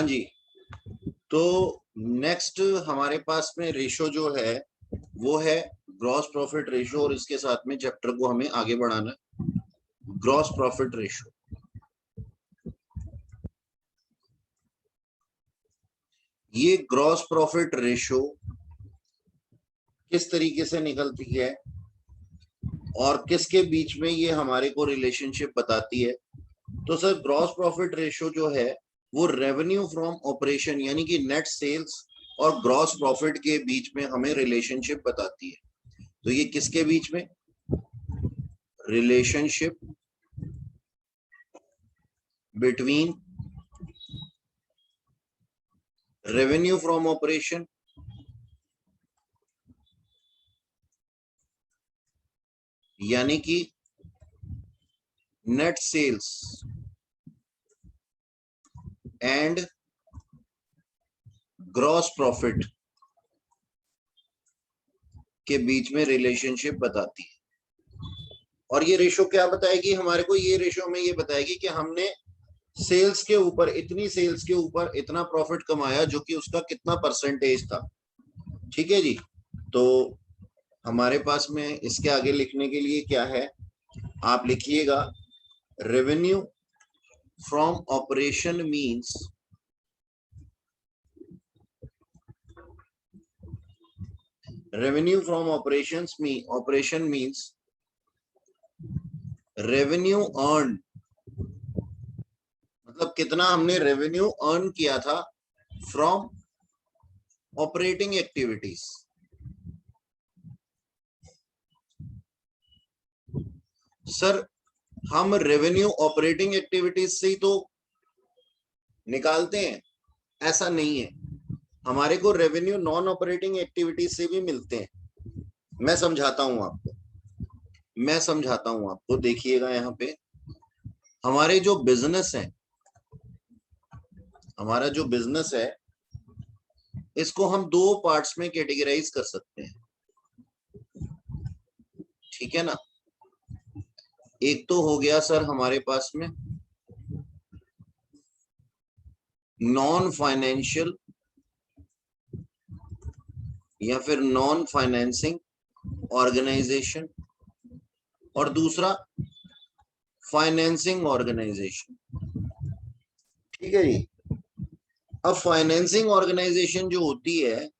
हाँ जी, तो नेक्स्ट हमारे पास में रेशो जो है वो है ग्रॉस प्रॉफिट रेशो, और इसके साथ में चैप्टर को हमें आगे बढ़ाना है। ग्रॉस प्रॉफिट रेशो, ये ग्रॉस प्रॉफिट रेशो किस तरीके से निकलती है और किसके बीच में ये हमारे को रिलेशनशिप बताती है। तो सर ग्रॉस प्रॉफिट रेशो जो है वो रेवेन्यू फ्रॉम ऑपरेशन यानी कि नेट सेल्स और ग्रॉस प्रॉफिट के बीच में हमें रिलेशनशिप बताती है। तो ये किसके बीच में relationship between revenue from operation यानी कि net sales and gross profit के बीच में रिलेशनशिप बताती है। और ये रेशो क्या बताएगी हमारे को, ये रेशो में ये बताएगी कि हमने सेल्स के ऊपर इतनी सेल्स के ऊपर इतना प्रॉफिट कमाया जो कि उसका कितना परसेंटेज था। ठीक है जी, तो हमारे पास में इसके आगे लिखने के लिए क्या है, आप लिखिएगा revenue from operation means revenue from operations operation means revenue earn, मतलब कितना हमने रेवेन्यू अर्न किया था फ्रॉम ऑपरेटिंग एक्टिविटीज। सर हम रेवेन्यू ऑपरेटिंग एक्टिविटीज से ही तो निकालते हैं, ऐसा नहीं है, हमारे को रेवेन्यू नॉन ऑपरेटिंग एक्टिविटीज से भी मिलते हैं। मैं समझाता हूं आपको, देखिएगा यहाँ पे हमारे जो बिजनेस है, हमारा जो बिजनेस है इसको हम दो पार्ट्स में कैटेगराइज कर सकते हैं। ठीक है ना, एक तो हो गया सर हमारे पास में नॉन फाइनेंशियल या फिर नॉन फाइनेंसिंग ऑर्गेनाइजेशन, और दूसरा फाइनेंसिंग ऑर्गेनाइजेशन। ठीक है जी, अब फाइनेंसिंग ऑर्गेनाइजेशन जो होती है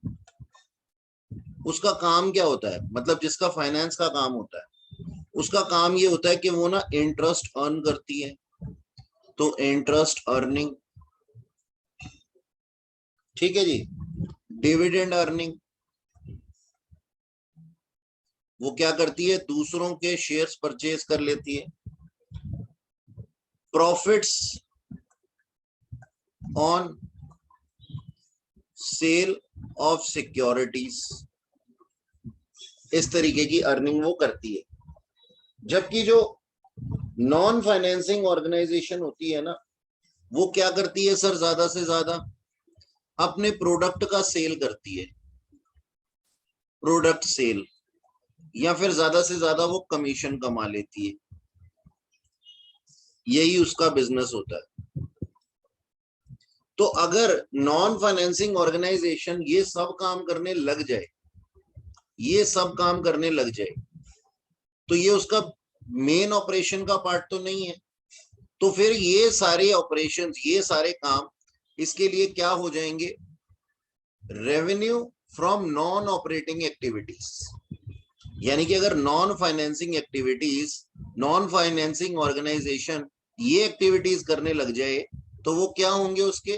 उसका काम क्या होता है, मतलब जिसका फाइनेंस का काम होता है उसका काम ये होता है कि वो ना इंटरेस्ट अर्न करती है, तो इंटरेस्ट अर्निंग। ठीक है जी, डिविडेंड अर्निंग, वो क्या करती है दूसरों के शेयर्स परचेज कर लेती है। Profits on sale of securities, इस तरीके की अर्निंग वो करती है। जबकि जो नॉन फाइनेंसिंग ऑर्गेनाइजेशन होती है ना, वो क्या करती है सर, ज्यादा से ज्यादा अपने प्रोडक्ट का सेल करती है, प्रोडक्ट सेल, या फिर ज्यादा से ज्यादा वो कमीशन कमा लेती है, यही उसका बिजनेस होता है। तो अगर नॉन फाइनेंसिंग ऑर्गेनाइजेशन ये सब काम करने लग जाए, ये सब काम करने लग जाए, तो ये उसका मेन ऑपरेशन का पार्ट तो नहीं है, तो फिर ये सारे ऑपरेशंस, ये सारे काम इसके लिए क्या हो जाएंगे, revenue from non operating activities. यानी कि अगर non financing activities, non financing organisation ये एक्टिविटीज करने लग जाए तो वो क्या होंगे उसके,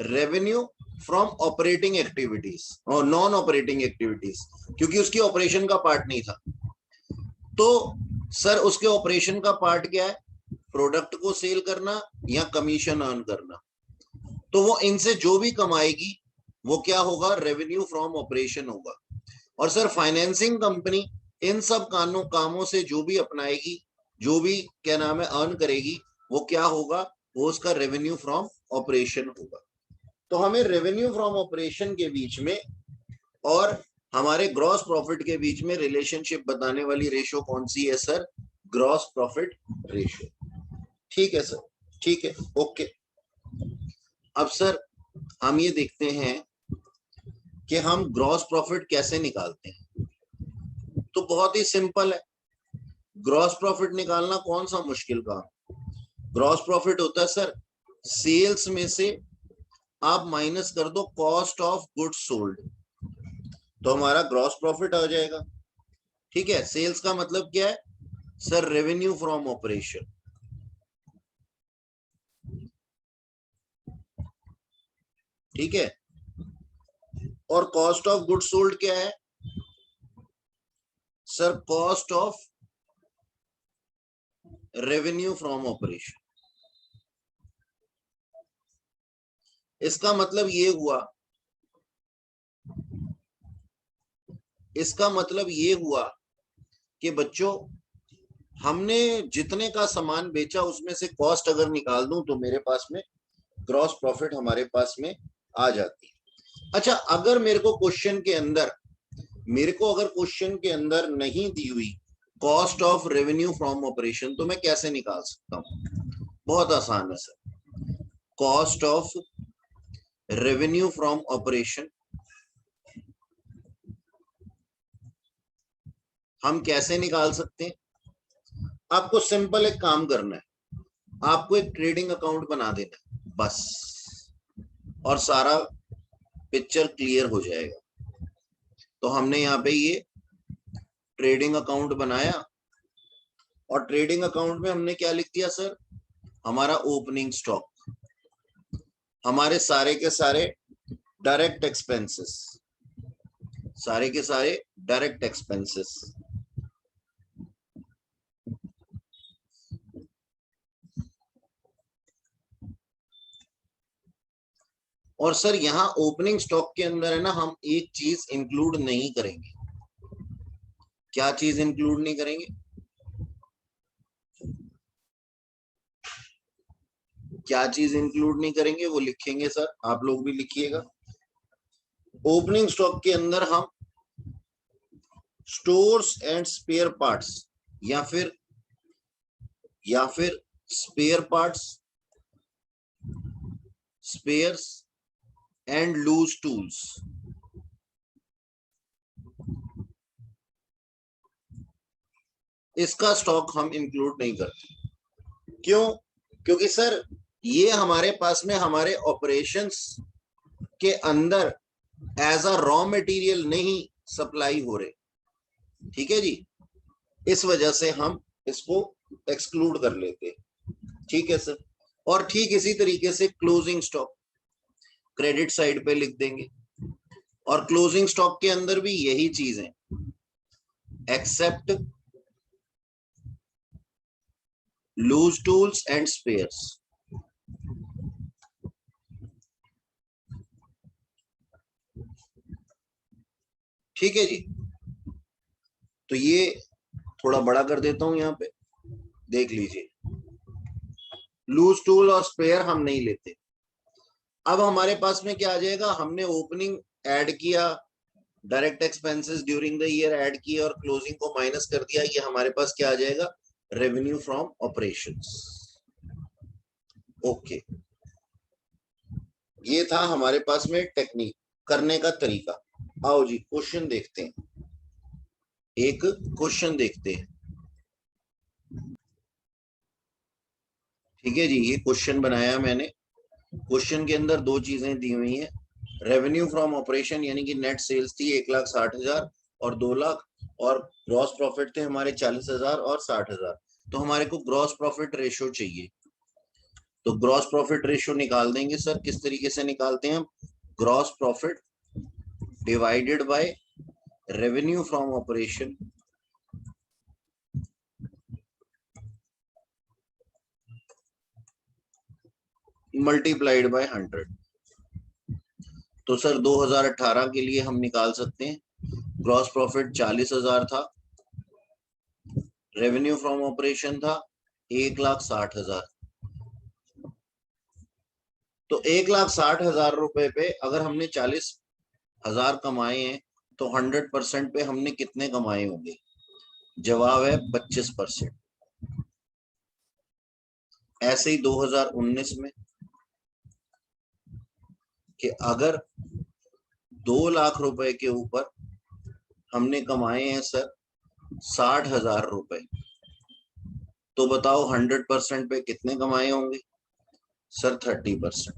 रेवेन्यू फ्रॉम ऑपरेटिंग एक्टिविटीज और नॉन ऑपरेटिंग एक्टिविटीज, क्योंकि उसकी ऑपरेशन का पार्ट नहीं था। तो सर उसके ऑपरेशन का पार्ट क्या है, प्रोडक्ट को सेल करना या कमीशन अर्न करना, तो वो इनसे जो भी कमाएगी वो क्या होगा, रेवेन्यू फ्रॉम ऑपरेशन होगा। और सर फाइनेंसिंग कंपनी इन सब कामों से जो भी अपनाएगी, जो भी क्या नाम है अर्न करेगी, वो क्या होगा, वो उसका रेवेन्यू फ्रॉम ऑपरेशन होगा। तो हमें रेवेन्यू फ्रॉम ऑपरेशन के बीच में और हमारे ग्रॉस प्रॉफिट के बीच में रिलेशनशिप बताने वाली रेशो कौन सी है सर, ग्रॉस प्रॉफिट रेशो। ठीक है सर, ठीक है, ओके। अब सर हम ये देखते हैं कि हम ग्रॉस प्रॉफिट कैसे निकालते हैं। तो बहुत ही सिंपल है, ग्रॉस प्रॉफिट निकालना कौन सा मुश्किल काम। ग्रॉस प्रॉफिट होता है सर सेल्स में से आप माइनस कर दो कॉस्ट ऑफ गुड्स सोल्ड, तो हमारा ग्रॉस प्रॉफिट आ जाएगा। ठीक है, सेल्स का मतलब क्या है सर, रेवेन्यू फ्रॉम ऑपरेशन। ठीक है, और कॉस्ट ऑफ गुड्स सोल्ड क्या है sir, cost of revenue from operation. इसका मतलब ये हुआ, इसका मतलब ये हुआ कि बच्चों हमने जितने का सामान बेचा उसमें से कॉस्ट अगर निकाल दूं तो मेरे पास में ग्रॉस प्रॉफिट हमारे पास में आ जाती है। अच्छा, अगर मेरे को क्वेश्चन के अंदर, मेरे को अगर क्वेश्चन के अंदर नहीं दी हुई cost of revenue from operation, तो मैं कैसे निकाल सकता हूं। बहुत आसान है sir, cost of revenue from operation हम कैसे निकाल सकते हैं। आपको सिंपल एक काम करना है, आपको एक ट्रेडिंग अकाउंट बना देना है बस, और सारा पिक्चर क्लियर हो जाएगा। तो हमने यहाँ पे ये ट्रेडिंग अकाउंट बनाया, और ट्रेडिंग अकाउंट में हमने क्या लिख दिया सर, हमारा ओपनिंग स्टॉक, हमारे सारे के सारे डायरेक्ट एक्सपेंसेस, सारे के सारे डायरेक्ट एक्सपेंसेस। और सर यहाँ ओपनिंग स्टॉक के अंदर है ना, हम एक चीज इंक्लूड नहीं करेंगे। क्या चीज इंक्लूड नहीं करेंगे, क्या चीज इंक्लूड नहीं करेंगे वो लिखेंगे सर, आप लोग भी लिखिएगा। ओपनिंग स्टॉक के अंदर हम स्टोर्स एंड स्पेयर पार्ट्स, या फिर spare parts, spares and loose tools, इसका स्टॉक हम इंक्लूड नहीं करते। क्यों, क्योंकि सर ये हमारे पास में हमारे ऑपरेशंस के अंदर एज अ रॉ मटेरियल नहीं सप्लाई हो रहे। ठीक है जी, इस वजह से हम इसको एक्सक्लूड कर लेते हैं। ठीक है सर, और ठीक इसी तरीके से क्लोजिंग स्टॉक क्रेडिट साइड पे लिख देंगे, और क्लोजिंग स्टॉक के अंदर भी यही चीज है, except loose tools and spares. ठीक है जी, तो ये थोड़ा बड़ा कर देता हूं, यहां पे देख लीजिए, लूज टूल और स्पेयर हम नहीं लेते। अब हमारे पास में क्या आ जाएगा, हमने ओपनिंग ऐड किया, direct expenses during the year add किए, और क्लोजिंग को माइनस कर दिया, ये हमारे पास क्या आ जाएगा, रेवेन्यू फ्रॉम ऑपरेशंस। ओके, ये था हमारे पास में टेक्निक करने का तरीका। आओ जी क्वेश्चन देखते हैं, एक क्वेश्चन देखते हैं। ठीक है जी, ये क्वेश्चन बनाया मैंने। क्वेश्चन के अंदर दो चीजें दी हुई हैं, रेवेन्यू फ्रॉम ऑपरेशन यानी कि नेट सेल्स थी 1,60,000 और 2 लाख, और ग्रॉस प्रॉफिट थे हमारे 40,000 और 60,000। तो हमारे को ग्रॉस प्रॉफिट रेशो चाहिए, तो ग्रॉस प्रॉफिट रेशो निकाल देंगे सर। किस तरीके से निकालते हैं हम, gross profit divided by revenue from operation multiplied by 100। तो सर 2018 के लिए हम निकाल सकते हैं, ग्रॉस प्रॉफिट 40,000 था, रेवेन्यू फ्रॉम ऑपरेशन था 1,60,000। तो 1,60,000 रुपए पे अगर हमने 40,000 कमाए हैं, तो 100% पे हमने कितने कमाए होंगे, जवाब है 25%। ऐसे ही 2019 में कि अगर 2 लाख रुपए के ऊपर हमने कमाए हैं सर 60,000 रुपए, तो बताओ 100% पे कितने कमाए होंगे सर? 30%।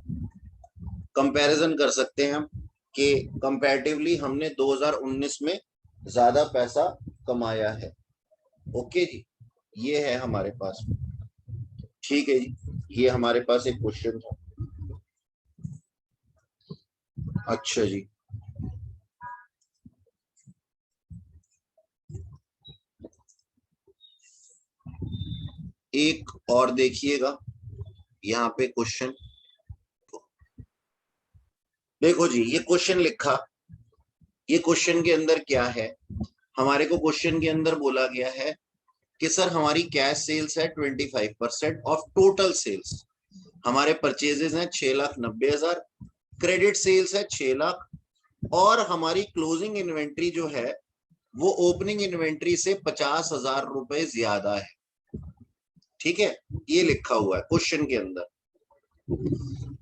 कंपैरिजन कर सकते हैं हम कि कंपैरेटिवली हमने 2019 में ज्यादा पैसा कमाया है। ओके जी, ये है हमारे पास। ठीक है जी, ये हमारे पास एक क्वेश्चन था। अच्छा जी, एक और देखिएगा यहाँ पे क्वेश्चन। देखो जी, ये क्वेश्चन लिखा, ये क्वेश्चन के अंदर क्या है? हमारे को क्वेश्चन के अंदर बोला गया है कि सर हमारी कैश सेल्स है 25% ऑफ टोटल सेल्स। हमारे परचेजेस हैं 6,90,000, क्रेडिट सेल्स है 6 लाख, और हमारी क्लोजिंग इन्वेंट्री जो है वो ओपनिंग इन्वेंट्री से 50,000 रुपए ज्यादा है। ठीक है, ये लिखा हुआ है क्वेश्चन के अंदर।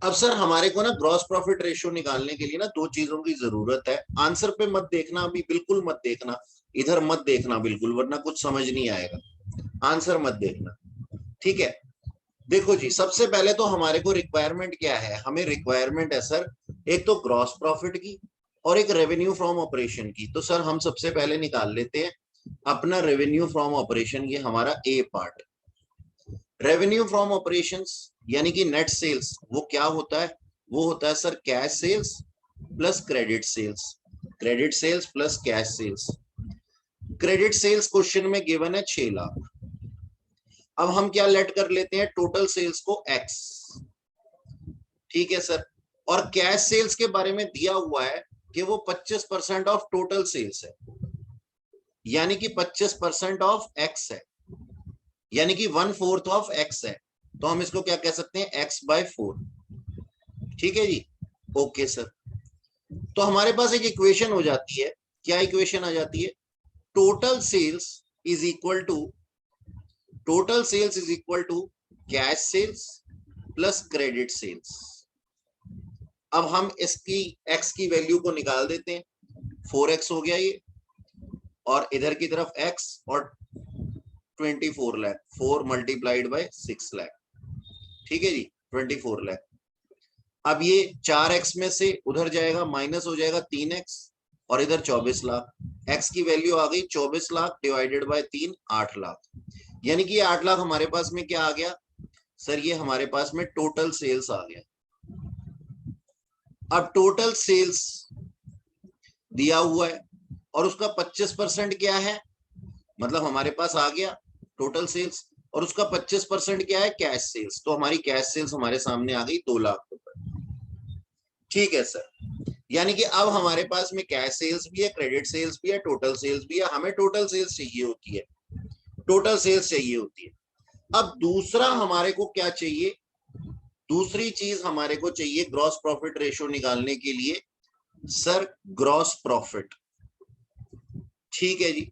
अब सर हमारे को ना ग्रॉस प्रॉफिट रेशियो निकालने के लिए ना 2 चीजों की जरूरत है। आंसर पे मत देखना, अभी बिल्कुल मत देखना, इधर मत देखना बिल्कुल, वरना कुछ समझ नहीं आएगा। आंसर मत देखना, ठीक है? देखो जी, सबसे पहले तो हमारे को रिक्वायरमेंट क्या है? हमें रिक्वायरमेंट है सर एक तो ग्रॉस प्रॉफिट की और एक रेवेन्यू फ्रॉम ऑपरेशन की। तो सर हम सबसे पहले निकाल लेते हैं अपना रेवेन्यू फ्रॉम ऑपरेशन, ये हमारा ए पार्ट। रेवेन्यू फ्रॉम ऑपरेशंस यानी कि नेट सेल्स, वो क्या होता है? वो होता है sir cash sales plus credit sales, credit sales plus cash sales. Credit sales question में गिवन है 6 लाख। अब हम क्या लेट कर लेते हैं टोटल सेल्स को एक्स। ठीक है सर, और कैश सेल्स के बारे में दिया हुआ है कि वो 25% ऑफ टोटल सेल्स है, यानी कि 25% ऑफ एक्स है, यानी कि 1/4 ऑफ एक्स है। तो हम इसको क्या कह सकते हैं? x/4। ठीक है जी, ओके सर। तो हमारे पास एक इक्वेशन हो जाती है, क्या इक्वेशन आ जाती है? Total sales is equal to, total sales is equal to cash sales plus credit sales. अब हम इसकी x की वैल्यू को निकाल देते हैं, 4x हो गया ये, और इधर की तरफ x और 24 लाख, 4 मल्टीप्लाइड बाय 6 लाख। ठीक है जी, 24 लाख। अब ये 4x में से उधर जाएगा, माइनस हो जाएगा 3x, और इधर 24 लाख। x की वैल्यू आ गई 24 लाख डिवाइडेड बाय 3, 8 लाख। यानी कि ये 8 लाख हमारे पास में क्या आ गया सर? ये हमारे पास में टोटल सेल्स आ गया। अब टोटल सेल्स दिया हुआ है और उसका 25% क्या है? मतलब हमारे पास आ गया टोटल सेल्स और उसका 25% क्या है? Cash sales. तो हमारी कैश सेल्स हमारे सामने आ गई 2 लाख रुपए। ठीक है सर, यानी कि अब हमारे पास में कैश सेल्स भी है, क्रेडिट सेल्स भी है, टोटल सेल्स भी है। हमें टोटल सेल्स चाहिए होती है, टोटल सेल्स चाहिए होती है। अब दूसरा हमारे को क्या चाहिए? दूसरी चीज हमारे को चाहिए ग्रॉस प्रॉफिट रेशियो निकालने के लिए सर ग्रॉस प्रॉफिट। ठीक है जी,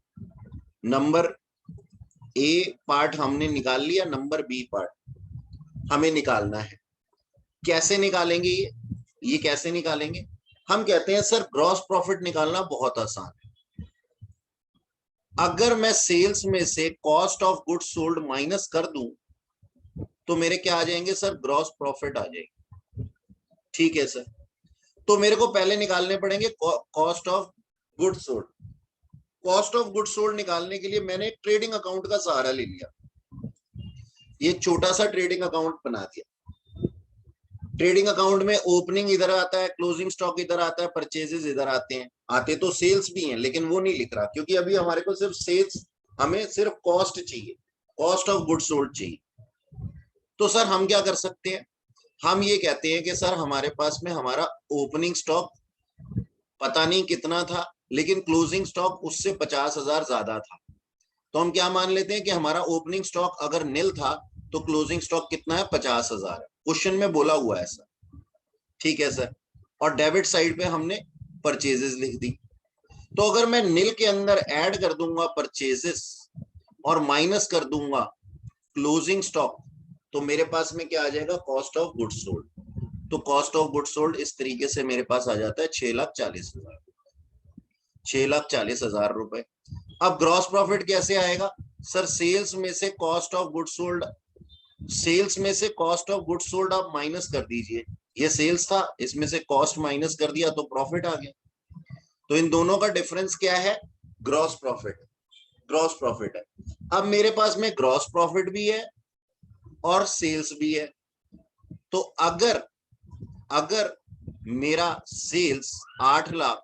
नंबर ए पार्ट हमने निकाल लिया, नंबर बी पार्ट हमें निकालना है। कैसे निकालेंगे ये कैसे निकालेंगे? हम कहते हैं सर ग्रॉस प्रॉफिट निकालना बहुत आसान है। अगर मैं सेल्स में से cost of goods sold minus कर दूं तो मेरे क्या आ जाएंगे सर? ग्रॉस प्रॉफिट आ जाएंगे। ठीक है सर, तो मेरे को पहले निकालने पड़ेंगे cost of goods sold. Cost of goods sold निकालने के लिए मैंने ट्रेडिंग अकाउंट का सहारा ले लिया। ये छोटा सा ट्रेडिंग अकाउंट बना दिया। ट्रेडिंग अकाउंट में ओपनिंग इधर आता है, क्लोजिंग स्टॉक इधर आता है, परचेजेस इधर आते हैं। आते तो सेल्स भी हैं लेकिन वो नहीं लिख रहा क्योंकि अभी हमारे को सिर्फ सेल्स, हमें सिर्फ कॉस्ट चाहिए, कॉस्ट ऑफ गुड्स सोल्ड चाहिए। तो सर हम क्या कर सकते हैं? हम ये कहते हैं कि सर हमारे पास में हमारा ओपनिंग स्टॉक पता नहीं कितना था, लेकिन क्लोजिंग स्टॉक उससे 50,000 ज्यादा था। तो हम क्या मान लेते हैं कि हमारा ओपनिंग स्टॉक अगर निल था तो क्लोजिंग स्टॉक कितना है? 50,000 है। क्वेश्चन में बोला हुआ है सर। ठीक है सर, और डेबिट साइड पे हमने परचेजेस लिख दी। तो अगर मैं निल के अंदर ऐड कर दूंगा परचेजेस और माइनस कर दूंगा क्लोजिंग स्टॉक, तो मेरे पास में क्या आ जाएगा? Cost of goods sold. तो कॉस्ट ऑफ गुड सोल्ड इस तरीके से मेरे पास आ जाता है 6,40,000, 6,40,000 रुपए। अब ग्रॉस प्रॉफिट कैसे आएगा सर? सेल्स में से cost of good sold, sales में से कॉस्ट ऑफ गुड सोल्ड आप माइनस कर दीजिए। ये सेल्स था, इसमें से कॉस्ट माइनस कर दिया तो प्रॉफिट आ गया। तो इन दोनों का डिफरेंस क्या है? ग्रॉस प्रॉफिट, ग्रॉस प्रॉफिट है। अब मेरे पास में ग्रॉस प्रॉफिट भी है और सेल्स भी है। तो अगर अगर मेरा सेल्स 8 लाख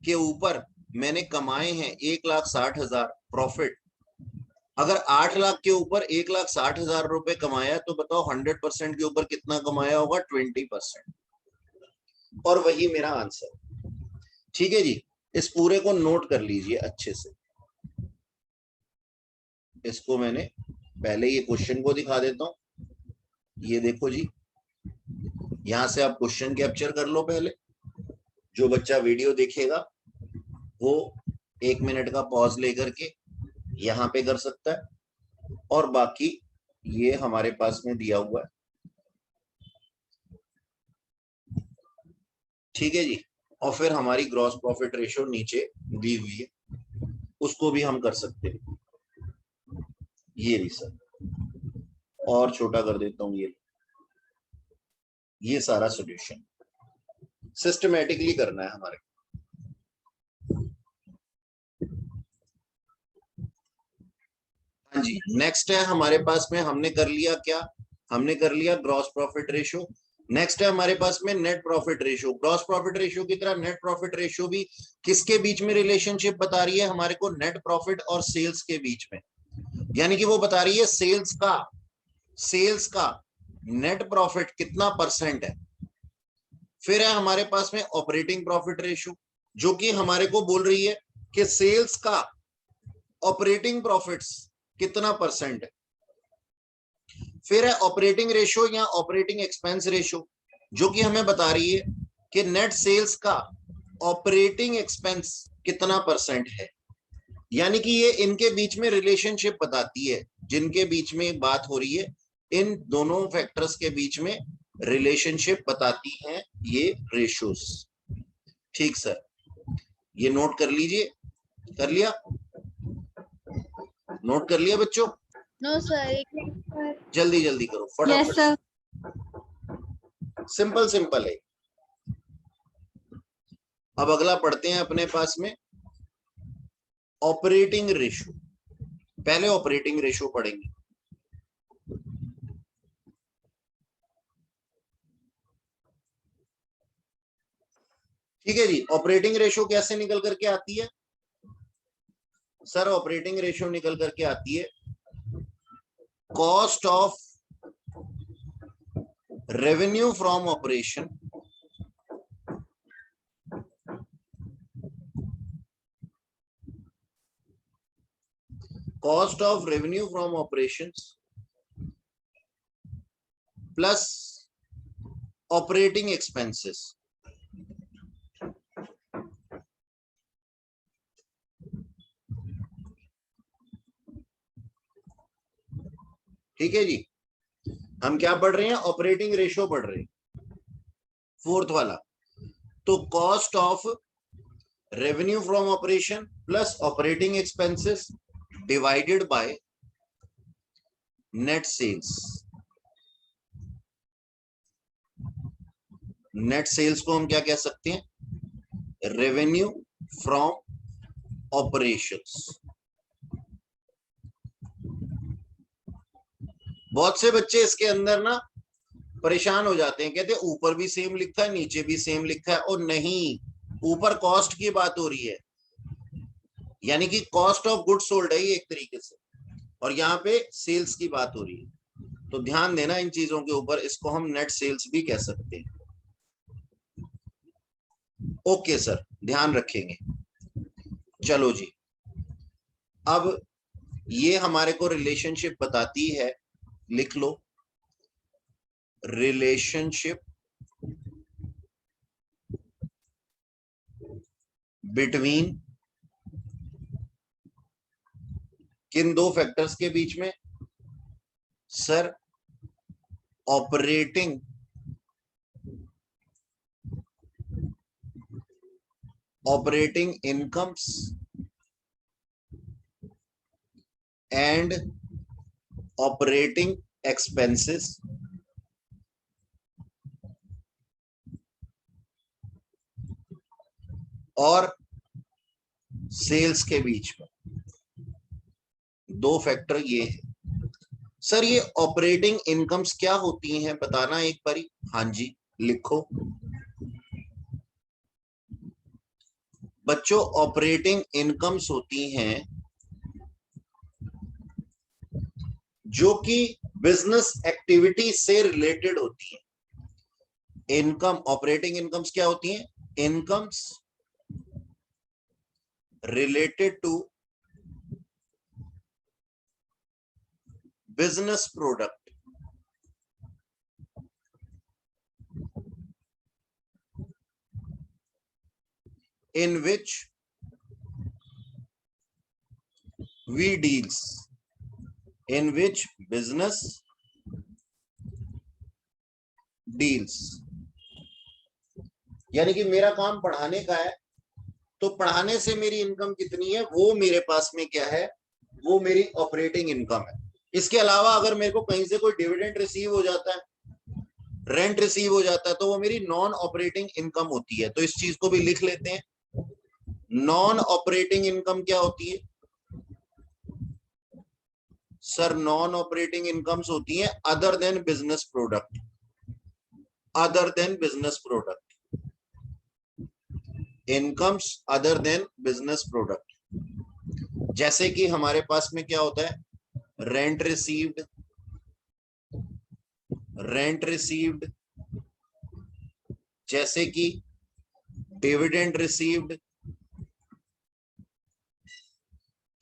के ऊपर मैंने कमाए हैं 1,60,000 प्रॉफिट, अगर 8 लाख के ऊपर 1,60,000 रुपए कमाया तो बताओ 100% के ऊपर कितना कमाया होगा? 20%। और वही मेरा आंसर। ठीक है जी, इस पूरे को नोट कर लीजिए अच्छे से। इसको मैंने पहले ये क्वेश्चन को दिखा देता हूं। ये देखो जी, यहां से आप क्वेश्चन कैप्चर कर लो पहले। जो बच्चा वीडियो देखेगा वो 1 मिनट का पॉज लेकर के यहां पे कर सकता है, और बाकी ये हमारे पास में दिया हुआ है। ठीक है जी, और फिर हमारी ग्रॉस प्रॉफिट रेशियो नीचे दी हुई है, उसको भी हम कर सकते हैं। ये भी सर, और छोटा कर देता हूं। ये सारा सॉल्यूशन सिस्टमेटिकली करना है हमारे। हाँ जी, नेक्स्ट है हमारे पास में, हमने कर लिया क्या? हमने कर लिया ग्रॉस प्रॉफिट रेशियो। नेक्स्ट है हमारे पास में net profit ratio. Gross profit ratio की तरह नेट प्रॉफिट रेशियो भी किसके बीच में रिलेशनशिप बता रही है हमारे को? नेट प्रॉफिट और सेल्स के बीच में। यानी कि वो बता रही है सेल्स का नेट प्रॉफिट कितना परसेंट है। फिर है हमारे पास में ऑपरेटिंग प्रॉफिट रेशियो, जो कि हमारे को बोल रही है कि सेल्स का ऑपरेटिंग प्रॉफिट्स कितना परसेंट है। फिर है ऑपरेटिंग रेशियो या ऑपरेटिंग एक्सपेंस रेशियो, जो कि हमें बता रही है कि नेट सेल्स का ऑपरेटिंग एक्सपेंस कितना परसेंट है। यानी कि ये इनके बीच में रिलेशनशिप बताती है, जिनके बीच में बात हो रही है, इन दोनों फैक्टर्स के बीच में रिलेशनशिप बताती हैं ये रेशियोज। ठीक सर, ये नोट कर लीजिए। कर लिया? नोट कर लिया बच्चों? नो सर, जल्दी जल्दी करो फटाफट। सर। सिंपल सिंपल है। अब अगला पढ़ते हैं अपने पास में ऑपरेटिंग रेशियो। पहले ऑपरेटिंग रेशियो पढ़ेंगे। ठीक है जी, ऑपरेटिंग रेशियो कैसे निकल करके आती है सर? ऑपरेटिंग रेशियो निकल करके आती है cost of revenue from operation cost of revenue from operations plus operating expenses. ठीक है जी, हम क्या पढ़ रहे हैं? ऑपरेटिंग रेशियो पढ़ रहे हैं, फोर्थ वाला। तो cost of revenue from operation plus operating expenses divided by net sales. Net sales को हम क्या कह सकते हैं? Revenue from operations. बहुत से बच्चे इसके अंदर ना परेशान हो जाते हैं, कहते हैं ऊपर भी सेम लिखा है नीचे भी सेम लिखा है। और नहीं, ऊपर कॉस्ट की बात हो रही है, यानी कि कॉस्ट ऑफ गुड सोल्ड है ये एक तरीके से, और यहाँ पे सेल्स की बात हो रही है। तो ध्यान देना इन चीजों के ऊपर, इसको हम नेट सेल्स भी कह सकते हैं। ओके सर, ध्यान रखेंगे। चलो जी, अब ये हमारे को रिलेशनशिप बताती है, लिख लो, रिलेशनशिप बिटवीन किन दो फैक्टर्स के बीच में sir? Operating operating incomes and operating expenses और सेल्स के बीच में दो फैक्टर ये है। सर ये ऑपरेटिंग इनकम्स क्या होती हैं बताना एक बारी। हाँ जी लिखो बच्चों, ऑपरेटिंग इनकम्स होती हैं जो कि बिजनेस एक्टिविटी से रिलेटेड होती है। इनकम, ऑपरेटिंग इनकम्स क्या होती हैं? Incomes related to business product in which we deals, in which business deals। यानी कि मेरा काम पढ़ाने का है, तो पढ़ाने से मेरी इनकम कितनी है वो मेरे पास में क्या है, वो मेरी ऑपरेटिंग इनकम है। इसके अलावा अगर मेरे को कहीं से कोई डिविडेंड रिसीव हो जाता है, रेंट रिसीव हो जाता है, तो वो मेरी नॉन ऑपरेटिंग इनकम होती है। तो इस चीज को भी लिख लेते हैं। नॉन ऑपरेटिंग इनकम क्या होती है सर? नॉन ऑपरेटिंग इनकम्स होती हैं other than business product, other than business product, incomes other than business product. जैसे कि हमारे पास में क्या होता है? रेंट रिसीव्ड, रेंट रिसीव्ड, जैसे कि डिविडेंड रिसीव्ड,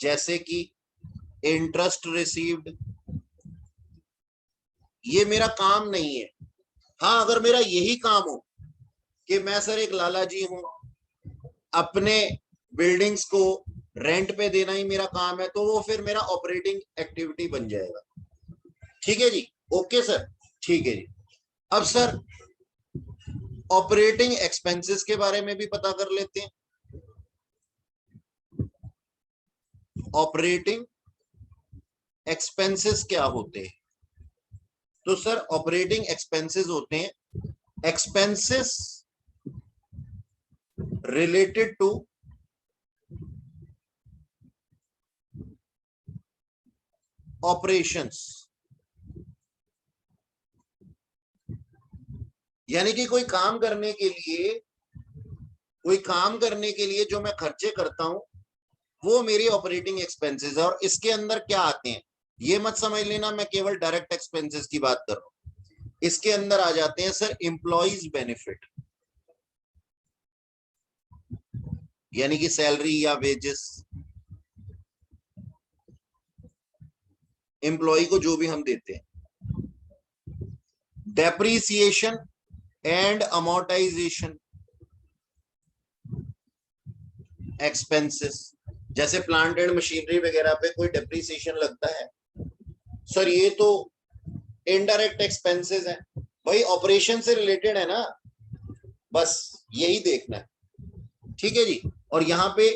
जैसे कि इंटरेस्ट रिसीव्ड। ये मेरा काम नहीं है। हाँ अगर मेरा यही काम हो कि मैं सर एक लाला जी हूं, अपने बिल्डिंग्स को रेंट पे देना ही मेरा काम है, तो वो फिर मेरा ऑपरेटिंग एक्टिविटी बन जाएगा। ठीक है जी, ओके सर, ठीक है जी। अब सर ऑपरेटिंग एक्सपेंसेस के बारे में भी पता कर लेते हैं। ऑपरेटिंग एक्सपेंसेस क्या होते हैं? तो सर ऑपरेटिंग एक्सपेंसेस होते हैं एक्सपेंसेस रिलेटेड टू ऑपरेशंस। यानी कि कोई काम करने के लिए, कोई काम करने के लिए जो मैं खर्चे करता हूं वो मेरी ऑपरेटिंग एक्सपेंसेस है। और इसके अंदर क्या आते हैं ये मत समझ लेना मैं केवल डायरेक्ट एक्सपेंसेस की बात कर रहा हूं। इसके अंदर आ जाते हैं सर एम्प्लॉइज बेनिफिट, यानी कि सैलरी या वेजेस, एम्प्लॉय को जो भी हम देते हैं। डेप्रीसिएशन एंड अमोर्टाइजेशन एक्सपेंसेस, जैसे प्लांट एंड मशीनरी वगैरह पे कोई डेप्रीसिएशन लगता है सर, ये तो इनडायरेक्ट एक्सपेंसेस है भाई, ऑपरेशन से रिलेटेड है ना, बस यही देखना है। ठीक है जी। और यहाँ पे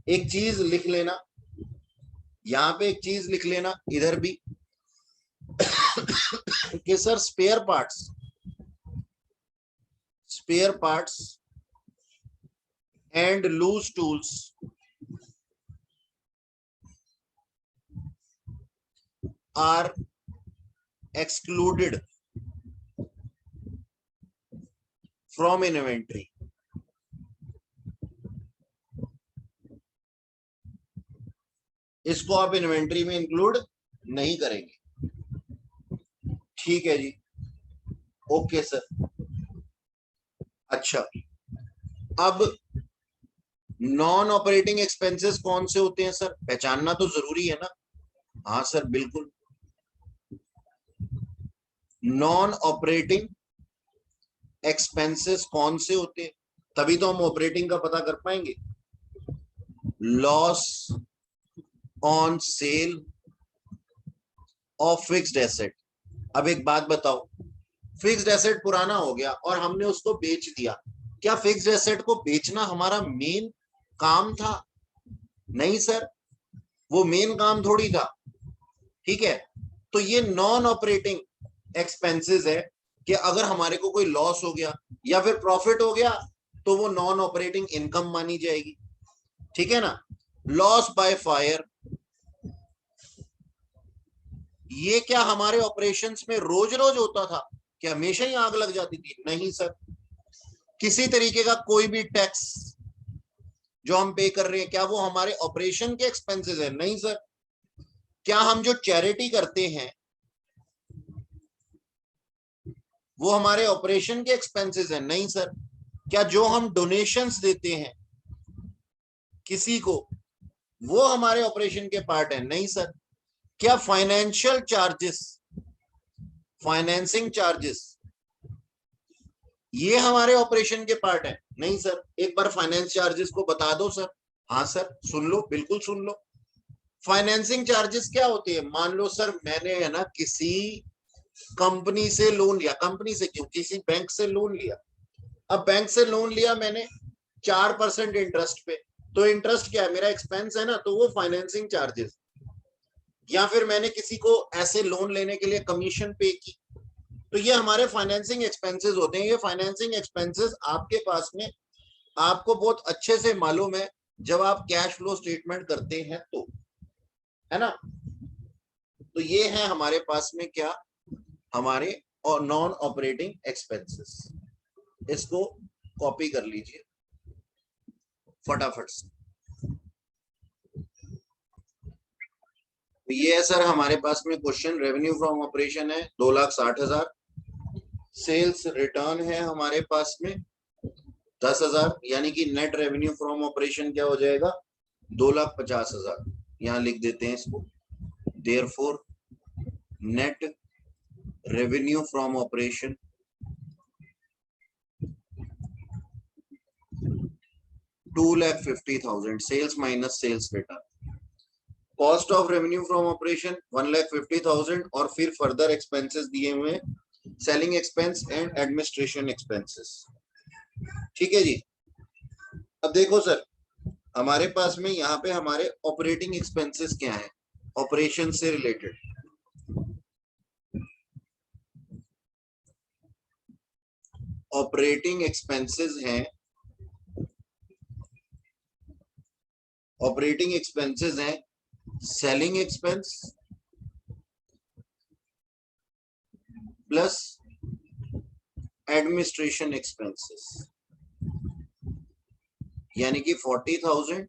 एक चीज लिख लेना, यहाँ पे एक चीज लिख लेना इधर भी कि sir spare parts and loose tools are excluded from inventory. इसको आप इन्वेंट्री में इंक्लूड नहीं करेंगे। ठीक है जी, ओके सर। अच्छा, अब नॉन ऑपरेटिंग एक्सपेंसेस कौन से होते हैं सर? पहचानना तो जरूरी है ना। हाँ सर बिल्कुल, नॉन ऑपरेटिंग एक्सपेंसेस कौन से होते हैं, तभी तो हम ऑपरेटिंग का पता कर पाएंगे। Loss on sale of fixed asset. अब एक बात बताओ, फिक्स्ड एसेट पुराना हो गया और हमने उसको बेच दिया, क्या फिक्स्ड एसेट को बेचना हमारा मेन काम था? नहीं सर, वो मेन काम थोड़ी था। ठीक है, तो ये नॉन ऑपरेटिंग एक्सपेंसेस है कि अगर हमारे को कोई लॉस हो गया या फिर प्रॉफिट हो गया तो वो नॉन ऑपरेटिंग इनकम मानी जाएगी। ठीक है ना। लॉस बाय फायर, ये क्या हमारे ऑपरेशंस में रोज रोज होता था कि हमेशा ही आग लग जाती थी? नहीं सर। किसी तरीके का कोई भी टैक्स जो हम पे कर रहे हैं, क्या वो हमारे ऑपरेशन के एक्सपेंसेस है? नहीं सर। क्या हम जो चैरिटी करते हैं वो हमारे ऑपरेशन के एक्सपेंसेस है? नहीं सर। क्या जो हम डोनेशंस देते हैं किसी को वो हमारे ऑपरेशन के पार्ट है? नहीं सर। क्या फाइनेंशियल चार्जेस, फाइनेंसिंग चार्जेस, ये हमारे ऑपरेशन के पार्ट है? नहीं सर। एक बार फाइनेंस चार्जेस को बता दो सर। हाँ सर, सुन लो, बिल्कुल सुन लो। फाइनेंसिंग चार्जेस क्या होती है? मान लो सर मैंने है ना किसी कंपनी से लोन लिया, कंपनी से क्यों, किसी बैंक से लोन लिया। अब बैंक से लोन लिया मैंने 4% इंटरेस्ट पे, तो इंटरेस्ट क्या है? मेरा एक्सपेंस है ना, तो वो फाइनेंसिंग चार्जेस। या फिर मैंने किसी को ऐसे लोन लेने के लिए कमीशन पे की, तो ये हमारे फाइनेंसिंग एक्सपेंसेस होते हैं। ये फाइनेंसिंग एक्सपेंसेस आपके पास में, आपको बहुत अच्छे से मालूम है जब आप कैश फ्लो स्टेटमेंट करते हैं तो, है ना। तो ये है हमारे पास में क्या, हमारे और नॉन ऑपरेटिंग एक्सपेंसेस। इसको कॉपी कर लीजिए फटाफट से। तो ये है सर हमारे पास में क्वेश्चन। रेवेन्यू फ्रॉम ऑपरेशन है 2,60,000। सेल्स रिटर्न है हमारे पास में 10,000, यानी कि नेट रेवेन्यू फ्रॉम ऑपरेशन क्या हो जाएगा? 2,50,000। यहां लिख देते हैं इसको। Therefore net revenue from operation 2,50,000, sales minus sales return. Cost of revenue from operation 1,50,000 और फिर फर्दर एक्सपेंसेस दिए हुए, selling expense and administration expenses. ठीक है जी। अब देखो सर, हमारे पास में यहाँ पे हमारे ऑपरेटिंग एक्सपेंसेस क्या है ऑपरेशन से रिलेटेड। ऑपरेटिंग एक्सपेंसेस हैं, ऑपरेटिंग एक्सपेंसेस हैं selling expense plus administration expenses, यानी कि 40,000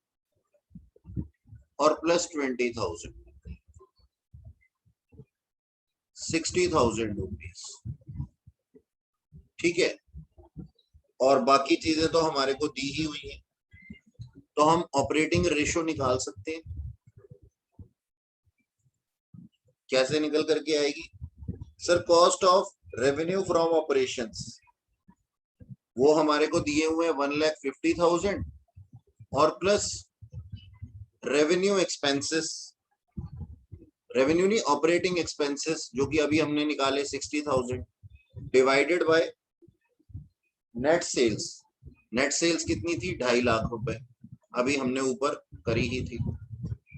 और प्लस 20,000, 60,000 रुपीज। ठीक है, और बाकी चीजें तो हमारे को दी ही हुई है, तो हम ऑपरेटिंग रेशो निकाल सकते हैं। कैसे निकल करके आएगी sir? Cost of revenue from operations वो हमारे को दिए हुए 1,50,000 और प्लस रेवेन्यू एक्सपेंसेस, रेवेन्यू नहीं ऑपरेटिंग एक्सपेंसेस जो कि अभी हमने निकाले 60,000 divided by net sales. Net sales कितनी थी? 2.5 लाख रुपए, अभी हमने ऊपर करी ही थी।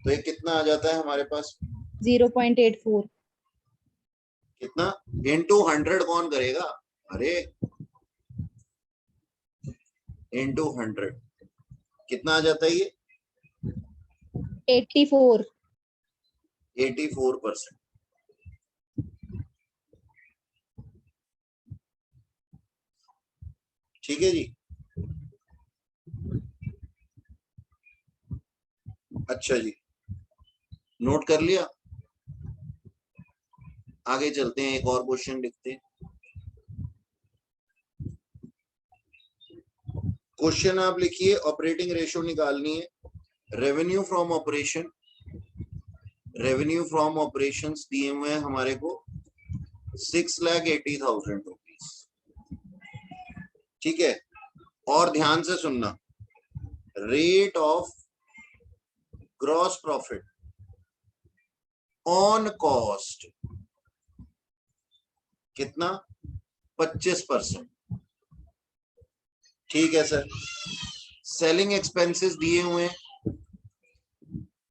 तो ये कितना आ जाता है हमारे पास? 0.84। कितना? इंटू 100 कौन करेगा? अरे इंटू 100 कितना आ जाता है ये? 84। 84%। ठीक है जी। अच्छा जी, नोट कर लिया। आगे चलते हैं, एक और क्वेश्चन लिखते हैं। क्वेश्चन आप लिखिए, ऑपरेटिंग रेशो निकालनी है। Revenue from operation, revenue from operation दिए हुए हैं हमारे को 6,80,000 रुपीज। ठीक है, और ध्यान से सुनना, rate of gross profit on cost कितना? 25%। ठीक है सर। सेलिंग एक्सपेंसेस दिए हुए हैं,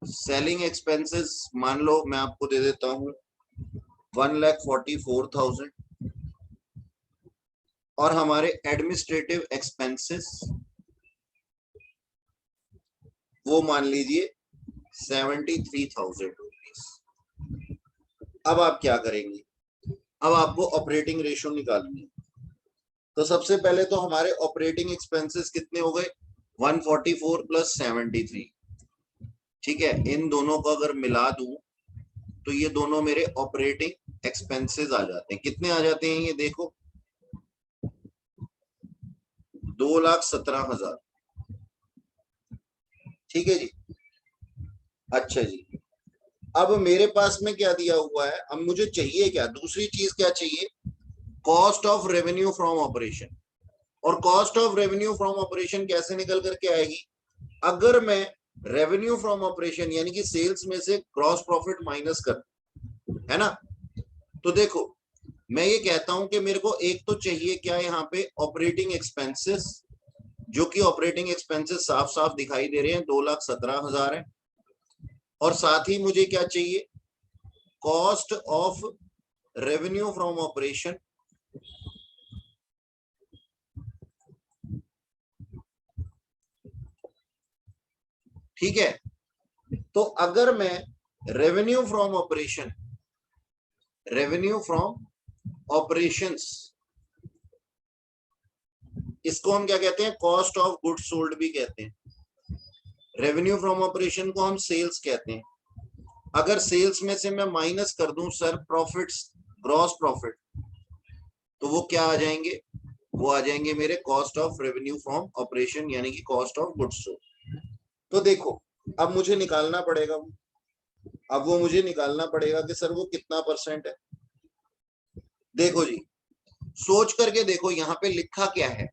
सेलिंग एक्सपेंसेस मान लो मैं आपको दे देता हूं 1,44,000 और हमारे एडमिनिस्ट्रेटिव एक्सपेंसेस वो मान लीजिए 73,000 रुपीज। अब आप क्या करेंगे, अब आपको ऑपरेटिंग रेशियो निकालनी है। तो सबसे पहले तो हमारे ऑपरेटिंग एक्सपेंसेस कितने हो गए 144 प्लस 73, ठीक है। इन दोनों को अगर मिला दूं तो ये दोनों मेरे ऑपरेटिंग एक्सपेंसेस आ जाते हैं। कितने आ जाते हैं ये देखो 2,17,000, ठीक है जी। अच्छा जी, अब मेरे पास में क्या दिया हुआ है, अब मुझे चाहिए क्या, दूसरी चीज क्या चाहिए, cost of revenue from operation. और cost of revenue from operation कैसे निकल करके आएगी, अगर मैं रेवेन्यू फ्रॉम ऑपरेशन यानी कि सेल्स में से ग्रॉस प्रॉफिट माइनस कर, है ना। तो देखो मैं ये कहता हूं कि मेरे को एक तो चाहिए क्या यहाँ पे ऑपरेटिंग एक्सपेंसेस, जो कि ऑपरेटिंग एक्सपेंसेस साफ साफ दिखाई दे रहे हैं 2,17,000 है। और साथ ही मुझे क्या चाहिए, cost of revenue from operation, ठीक है। तो अगर मैं revenue from operation, revenue from operations, इसको हम क्या कहते हैं, कॉस्ट ऑफ गुड्स सोल्ड भी कहते हैं। रेवेन्यू फ्रॉम ऑपरेशन को हम सेल्स कहते हैं। अगर सेल्स में से मैं माइनस कर दूं सर प्रॉफिट्स, ग्रॉस प्रॉफिट, तो वो क्या आ जाएंगे, वो आ जाएंगे मेरे cost of revenue from operation यानी कि कॉस्ट ऑफ गुड्स सोल्ड। तो देखो अब मुझे निकालना पड़ेगा, अब वो मुझे निकालना पड़ेगा कि सर वो कितना परसेंट है। देखो जी सोच करके देखो, यहाँ पे लिखा क्या है,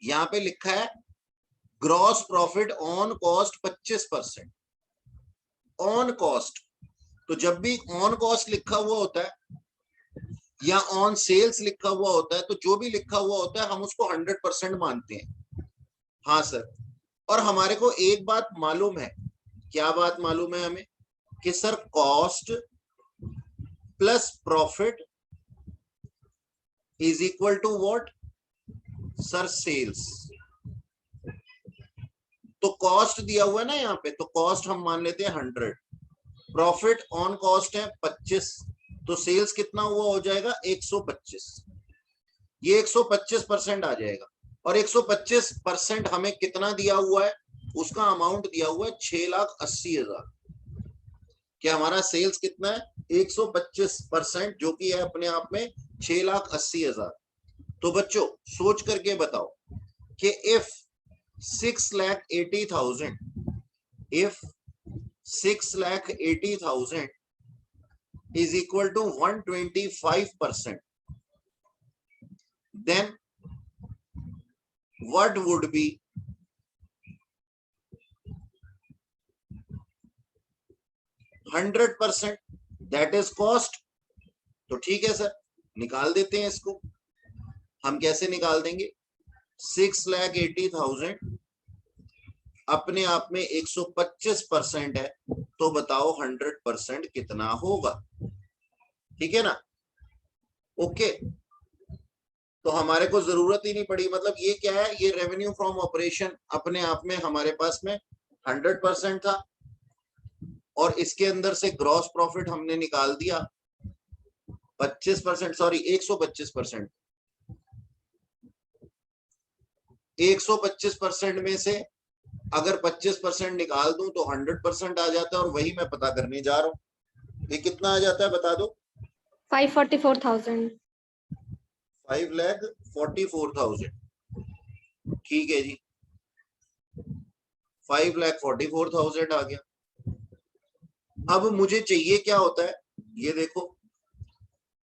यहाँ पे लिखा है gross profit on cost 25%, on cost. तो जब भी ऑन कॉस्ट लिखा हुआ होता है या ऑन सेल्स लिखा हुआ होता है, तो जो भी लिखा हुआ होता है हम उसको 100% मानते हैं। हाँ सर, और हमारे को एक बात मालूम है, क्या बात मालूम है हमें, कि sir cost plus profit is equal to what, sir sales. तो कॉस्ट दिया हुआ है ना यहाँ पे, तो कॉस्ट हम मान लेते हैं 100, प्रॉफिट ऑन कॉस्ट है 25, तो सेल्स कितना हुआ हो जाएगा 125, ये 125% आ जाएगा। और 125% हमें कितना दिया हुआ है, उसका अमाउंट दिया हुआ है 6,80,000। क्या हमारा सेल्स कितना है 125%, जो कि है अपने आप में 6,80,000। तो बच्चों सोच करके बताओ कि if 6,80,000, if 6,80,000 is equal to 125%, then what would be 100%, that is cost। तो ठीक है सर, निकाल देते हैं इसको। हम कैसे निकाल देंगे, 6,80,000 अपने आप में 125% है, तो बताओ 100% कितना होगा, ठीक है ना। ओके, तो हमारे को जरूरत ही नहीं पड़ी, मतलब ये क्या है, ये रेवेन्यू फ्रॉम ऑपरेशन अपने आप में हमारे पास में 100% था, और इसके अंदर से ग्रॉस प्रॉफिट हमने निकाल दिया 25%, सॉरी 125%। 125% में से अगर 25% निकाल दूं तो 100% आ जाता है, और वही मैं पता करने जा रहा हूं। ये कितना आ जाता है बता दो, 544,000। 5,44,000, ठीक है जी, 5,44,000 आ गया। अब मुझे चाहिए क्या होता है, ये देखो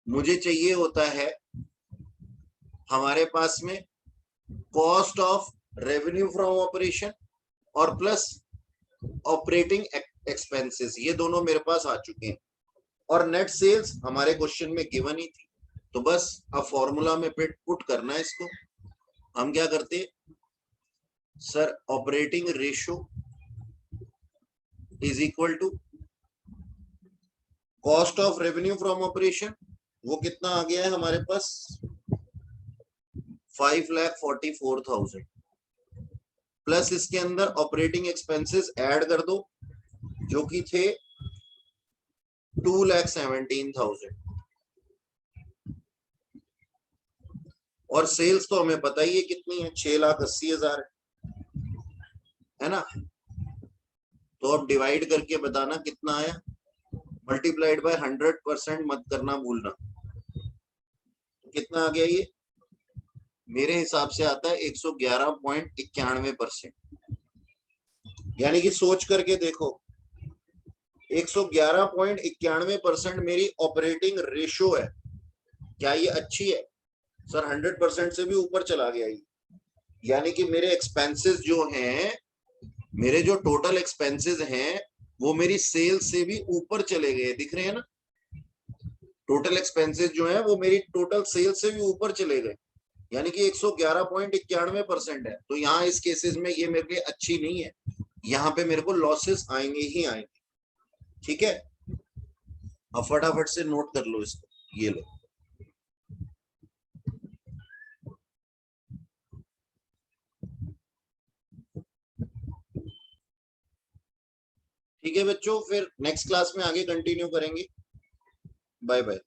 मुझे चाहिए होता है हमारे पास में cost of revenue from operation और प्लस ऑपरेटिंग एक्सपेंसेस, ये दोनों मेरे पास आ चुके हैं। और नेट सेल्स हमारे क्वेश्चन में गिवन ही थी, तो बस अब फॉर्मूला में पुट करना है इसको। हम क्या करते, sir operating ratio is equal to cost of revenue from operation, वो कितना आ गया है हमारे पास 5,44,000 प्लस इसके अंदर ऑपरेटिंग एक्सपेंसेस ऐड कर दो जो कि थे 2,17,000 और सेल्स तो हमें पता ही है कितनी है 6,80,000 है ना। तो अब डिवाइड करके बताना कितना आया, मल्टीप्लाइड बाय 100% मत करना भूलना। कितना आ गया ये, मेरे हिसाब से आता है 111.91%। यानी कि सोच करके देखो 111.91% मेरी ऑपरेटिंग रेशो है, क्या ये अच्छी है? सर 100% से भी ऊपर चला गया ये। यानी कि मेरे एक्सपेंसेस जो हैं, मेरे जो टोटल एक्सपेंसेस हैं वो मेरी सेल्स से भी ऊपर चले गए, दिख रहे हैं ना। टोटल एक्सपेंसेस जो हैं वो मेरी टोटल सेल्स से भी ऊपर चले गए, यानी कि 111.91% है। तो यहाँ इस केसेस में ये मेरे लिए अच्छी नहीं है, यहाँ पे मेरे को लॉसेस आएंगे ही आएंगे। ठीक है, अब फटाफट से नोट कर लो इसको, ये लो। ठीक है बच्चों, फिर नेक्स्ट क्लास में आगे कंटिन्यू करेंगे। Bye bye.